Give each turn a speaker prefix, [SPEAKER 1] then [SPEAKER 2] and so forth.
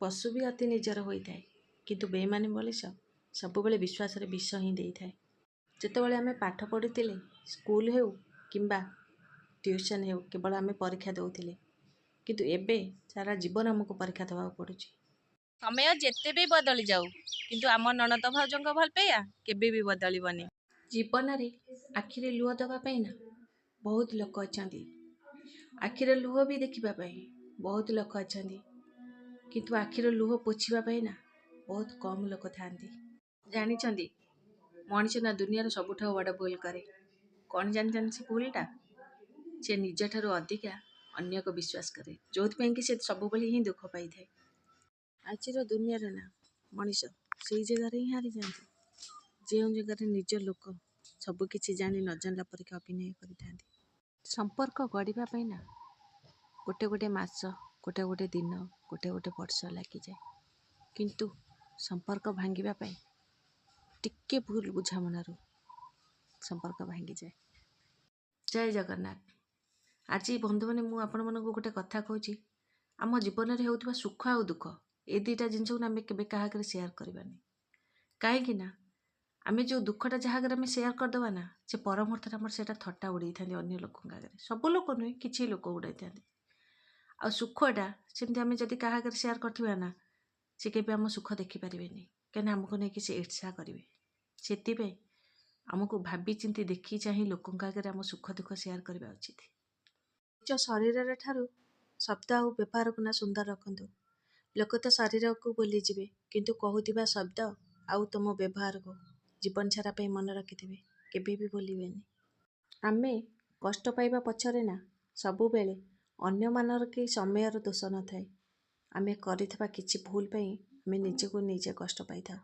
[SPEAKER 1] ପଶୁ ବି ଅତି ନିଜର ହୋଇଥାଏ, କିନ୍ତୁ ବେଇମାନୀ ମଣିଷ ସବୁବେଳେ ବିଶ୍ୱାସରେ ବିଷ ହିଁ ଦେଇଥାଏ। ଯେତେବେଳେ ଆମେ ପାଠ ପଢ଼ୁଥିଲେ, ସ୍କୁଲ ହେଉ କିମ୍ବା ଟ୍ୟୁସନ୍ ହେଉ, କେବଳ ଆମେ ପରୀକ୍ଷା ଦେଉଥିଲେ, କିନ୍ତୁ ଏବେ ସାରା ଜୀବନ ଆମକୁ ପରୀକ୍ଷା ଦେବାକୁ ପଡ଼ୁଛି।
[SPEAKER 2] ସମୟ ଯେତେ ବି ବଦଳି ଯାଉ, କିନ୍ତୁ ଆମ ନଣନ୍ଦ ଭାଉଜଙ୍କ ଭଲ ପାଇବା କେବେ ବି ବଦଳିବନି।
[SPEAKER 1] ଜୀବନରେ ଆଖିରେ ଲୁହ ଦେବା ପାଇଁ ନା ବହୁତ ଲୋକ ଅଛନ୍ତି, ଆଖିରେ ଲୁହ ବି ଦେଖିବା ପାଇଁ ବହୁତ ଲୋକ ଅଛନ୍ତି, କିନ୍ତୁ ଆଖିର ଲୁହ ପୋଛିବା ପାଇଁ ନା ବହୁତ କମ୍ ଲୋକ ଥାଆନ୍ତି। ଜାଣିଛନ୍ତି, ମଣିଷ ନା ଦୁନିଆର ସବୁଠାରୁ ବଡ଼ ଭୁଲ କରେ। କ'ଣ ଜାଣିଛନ୍ତି ସେ ଭୁଲଟା? ସେ ନିଜଠାରୁ ଅଧିକା ଅନ୍ୟକୁ ବିଶ୍ୱାସ କରେ, ଯେଉଁଥିପାଇଁ କି ସେ ସବୁବେଳେ ହିଁ ଦୁଃଖ ପାଇଥାଏ। ଆଜିର ଦୁନିଆରେ ନା ମଣିଷ ସେଇ ଜାଗାରେ ହିଁ ହାରିଯାଆନ୍ତି, ଯେଉଁ ଜାଗାରେ ନିଜ ଲୋକ ସବୁ କିଛି ଜାଣି ନ ଜାଣିଲା ପରିକା ଅଭିନୟ କରିଥାନ୍ତି। ସମ୍ପର୍କ ଗଢ଼ିବା ପାଇଁ ନା ଗୋଟେ ଗୋଟେ ମାସ, ଗୋଟେ ଗୋଟେ ଦିନ, ଗୋଟେ ଗୋଟେ ବର୍ଷ ଲାଗିଯାଏ, କିନ୍ତୁ ସମ୍ପର୍କ ଭାଙ୍ଗିବା ପାଇଁ ଟିକେ ଭୁଲ ବୁଝାମଣାରୁ ସମ୍ପର୍କ ଭାଙ୍ଗିଯାଏ। ଜୟ ଜଗନ୍ନାଥ। ଆଜି ବନ୍ଧୁମାନେ, ମୁଁ ଆପଣମାନଙ୍କୁ ଗୋଟେ କଥା କହୁଛି, ଆମ ଜୀବନରେ ହେଉଥିବା ସୁଖ ଆଉ ଦୁଃଖ, ଏ ଦୁଇଟା ଜିନିଷକୁ ଆମେ କେବେ କାହା ଆଗରେ ସେୟାର କରିବାନି। କାହିଁକି ନା ଆମେ ଯେଉଁ ଦୁଃଖଟା ଯାହା ଆଗରେ ଆମେ ସେୟାର କରିଦେବା ନା, ସେ ପରମୁହୂର୍ତ୍ତରେ ଆମର ସେଇଟା ଥଟ୍ଟା ଉଡ଼େଇଥାନ୍ତି ଅନ୍ୟ ଲୋକଙ୍କ ଆଗରେ। ସବୁ ଲୋକ ନୁହେଁ, କିଛି ଲୋକ ଉଡ଼େଇଥାନ୍ତି। ଆଉ ସୁଖଟା ସେମିତି ଆମେ ଯଦି କାହା ଆଗରେ ସେୟାର କରିଥିବା ନା, ସେ କେବେ ଆମ ସୁଖ ଦେଖିପାରିବେନି, କାହିଁକିନା ଆମକୁ ନେଇକି ସେ ଈର୍ଷା କରିବେ। ସେଥିପାଇଁ ଆମକୁ ଭାବି ଚିନ୍ତି ଦେଖି ଚାହିଁ ଲୋକଙ୍କ ଆଗରେ ଆମ ସୁଖ ଦୁଃଖ ସେୟାର କରିବା ଉଚିତ। ନିଜ ଶରୀରର ଠାରୁ ଶବ୍ଦ ଆଉ ବ୍ୟବହାରକୁ ନା ସୁନ୍ଦର ରଖନ୍ତୁ। ଲୋକ ତ ଶରୀରକୁ ଭୁଲିଯିବେ, କିନ୍ତୁ କହୁଥିବା ଶବ୍ଦ ଆଉ ତୁମ ବ୍ୟବହାରକୁ ଜୀବନ ସାରା ପାଇଁ ମନେ ରଖିଥିବେ, କେବେ ବି ଭୁଲିବେନି। ଆମେ କଷ୍ଟ ପାଇବା ପଛରେ ନା ସବୁବେଳେ ଅନ୍ୟମାନର କି ସମୟର ଦୋଷ ନଥାଏ, ଆମେ କରିଥିବା କିଛି ଭୁଲ ପାଇଁ ଆମେ ନିଜକୁ ନିଜେ କଷ୍ଟ ପାଇଥାଉ।